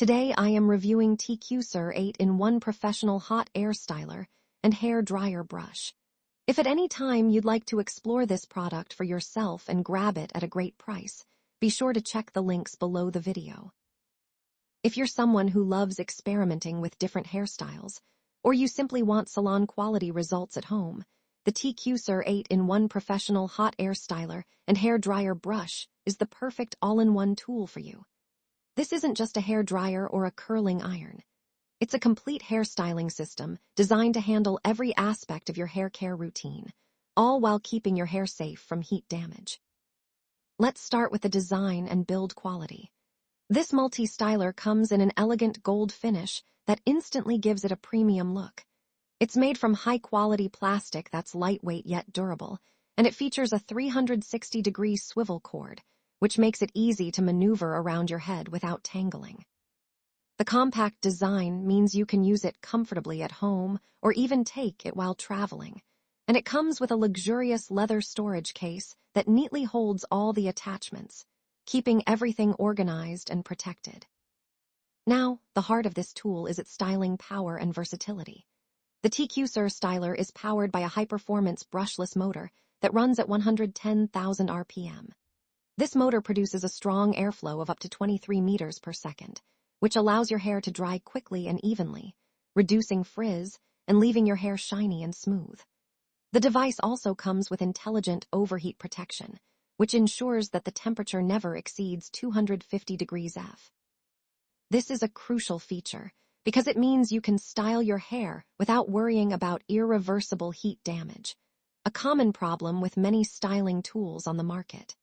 Today I am reviewing Tqcir 8-in-1 Professional Hot Air Styler and Hair Dryer Brush. If at any time you'd like to explore this product for yourself and grab it at a great price, be sure to check the links below the video. If you're someone who loves experimenting with different hairstyles, or you simply want salon-quality results at home, the Tqcir 8-in-1 Professional Hot Air Styler and Hair Dryer Brush is the perfect all-in-one tool for you. This isn't just a hair dryer or a curling iron. It's a complete hairstyling system designed to handle every aspect of your hair care routine, all while keeping your hair safe from heat damage. Let's start with the design and build quality. This multi-styler comes in an elegant gold finish that instantly gives it a premium look. It's made from high-quality plastic that's lightweight yet durable, and it features a 360-degree swivel cord, which makes it easy to maneuver around your head without tangling. The compact design means you can use it comfortably at home or even take it while traveling, and it comes with a luxurious leather storage case that neatly holds all the attachments, keeping everything organized and protected. Now, the heart of this tool is its styling power and versatility. The Tqcir Styler is powered by a high-performance brushless motor that runs at 110,000 RPM. This motor produces a strong airflow of up to 23 meters per second, which allows your hair to dry quickly and evenly, reducing frizz and leaving your hair shiny and smooth. The device also comes with intelligent overheat protection, which ensures that the temperature never exceeds 250 degrees F. This is a crucial feature because it means you can style your hair without worrying about irreversible heat damage, a common problem with many styling tools on the market.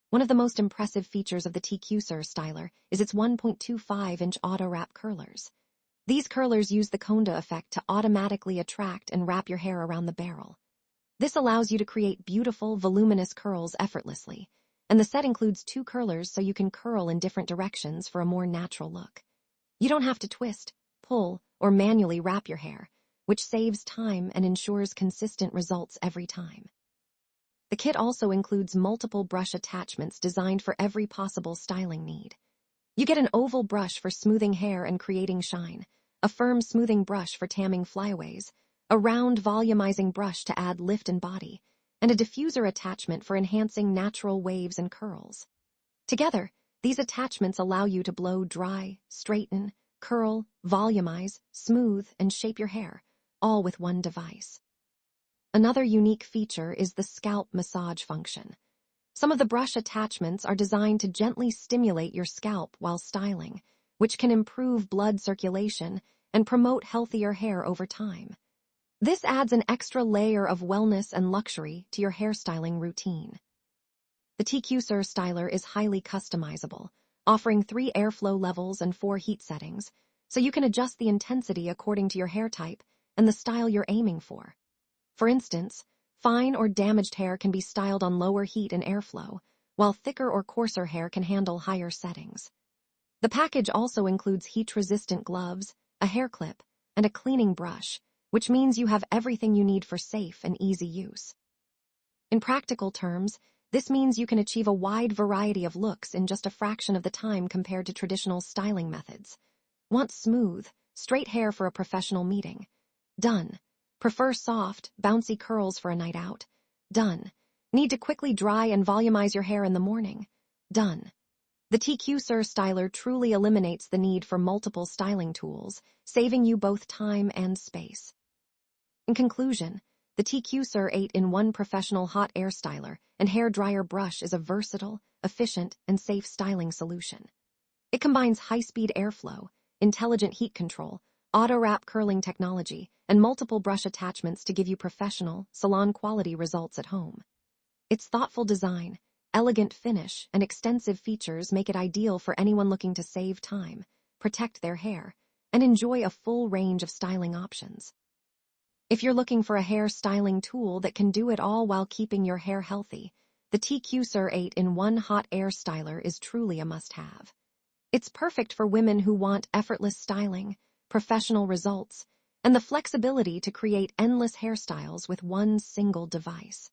One of the most impressive features of the Tqcir Styler is its 1.25-inch AutoWrap curlers. These curlers use the Conda effect to automatically attract and wrap your hair around the barrel. This allows you to create beautiful, voluminous curls effortlessly, and the set includes 2 curlers so you can curl in different directions for a more natural look. You don't have to twist, pull, or manually wrap your hair, which saves time and ensures consistent results every time. The kit also includes multiple brush attachments designed for every possible styling need. You get an oval brush for smoothing hair and creating shine, a firm smoothing brush for tamming flyaways, a round volumizing brush to add lift and body, and a diffuser attachment for enhancing natural waves and curls. Together, these attachments allow you to blow dry, straighten, curl, volumize, smooth, and shape your hair, all with one device. Another unique feature is the scalp massage function. Some of the brush attachments are designed to gently stimulate your scalp while styling, which can improve blood circulation and promote healthier hair over time. This adds an extra layer of wellness and luxury to your hairstyling routine. The Tqcir Styler is highly customizable, offering 3 airflow levels and 4 heat settings, so you can adjust the intensity according to your hair type and the style you're aiming for. For instance, fine or damaged hair can be styled on lower heat and airflow, while thicker or coarser hair can handle higher settings. The package also includes heat-resistant gloves, a hair clip, and a cleaning brush, which means you have everything you need for safe and easy use. In practical terms, this means you can achieve a wide variety of looks in just a fraction of the time compared to traditional styling methods. Want smooth, straight hair for a professional meeting? Done. Prefer soft, bouncy curls for a night out? Done. Need to quickly dry and volumize your hair in the morning? Done. The Tqcir Styler truly eliminates the need for multiple styling tools, saving you both time and space. In conclusion, the Tqcir 8-in-1 Professional Hot Air Styler and Hair Dryer Brush is a versatile, efficient, and safe styling solution. It combines high-speed airflow, intelligent heat control, AutoWrap curling technology, and multiple brush attachments to give you professional, salon-quality results at home. Its thoughtful design, elegant finish, and extensive features make it ideal for anyone looking to save time, protect their hair, and enjoy a full range of styling options. If you're looking for a hair styling tool that can do it all while keeping your hair healthy, the Tqcir 8-in-1 Hot Air Styler is truly a must-have. It's perfect for women who want effortless styling, professional results, and the flexibility to create endless hairstyles with one single device.